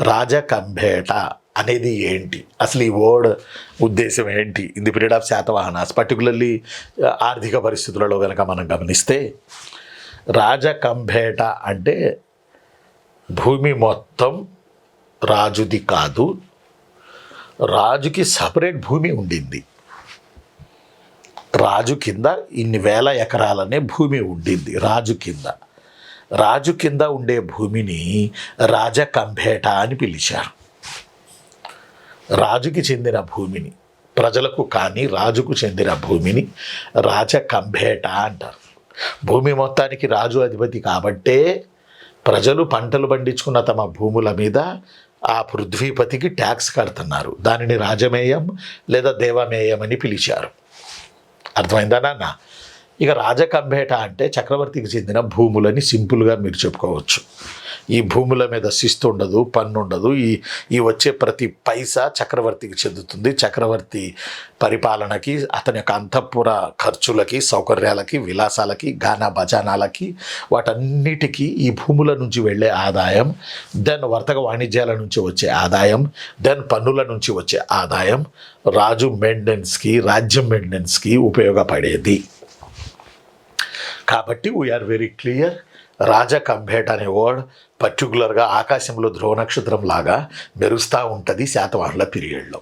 రాజకంభేట అనేది ఏంటి, అసలు ఈ వర్డ్ ఉద్దేశం ఏంటి in the period of Satavahanas, particularly ఆర్థిక పరిస్థితులలో కనుక మనం గమనిస్తే, రాజకంభేట అంటే భూమి మొత్తం రాజుది కాదు, రాజుకి సపరేట్ భూమి ఉండింది. రాజు కింద ఇన్ని వేల ఎకరాలనే భూమి ఉండింది. రాజు కింద ఉండే భూమిని రాజకంభేట అని పిలిచారు. రాజుకి చెందిన భూమిని, ప్రజలకు కానీ రాజుకు చెందిన భూమిని రాజకంభేట అంటారు. భూమి మొత్తానికి రాజు అధిపతి కాబట్టే ప్రజలు పంటలు పండించుకున్న తమ భూముల మీద ఆ పృథ్వీపతికి ట్యాక్స్ కడుతున్నారు. దానిని రాజమేయం లేదా దేవమేయం అని పిలిచారు. అర్థమైందా నాన్న? ఇక రాజకంభేట అంటే చక్రవర్తికి చెందిన భూములని సింపుల్గా మీరు చెప్పుకోవచ్చు. ఈ భూముల మీద శిస్తు ఉండదు, పన్ను ఉండదు. ఈ వచ్చే ప్రతి పైసా చక్రవర్తికి చెందుతుంది. చక్రవర్తి పరిపాలనకి, అతని యొక్క అంతఃపుర ఖర్చులకి, సౌకర్యాలకి, విలాసాలకి, గానా బజానాలకి, వాటన్నిటికీ ఈ భూముల నుంచి వెళ్ళే ఆదాయం, దెన్ వర్తక వాణిజ్యాల నుంచి వచ్చే ఆదాయం, దెన్ పన్నుల నుంచి వచ్చే ఆదాయం రాజు మెయింటెనెన్స్కి, రాజ్యం మెయింటెనెన్స్కి ఉపయోగపడేది. కాబట్టి వీఆర్ వెరీ క్లియర్, రాజకంభేట అనే వర్డ్ పర్టికులర్గా ఆకాశంలో ధ్రువ నక్షత్రం లాగా మెరుస్తూ ఉంటుంది శాతవాహనుల పీరియడ్లో.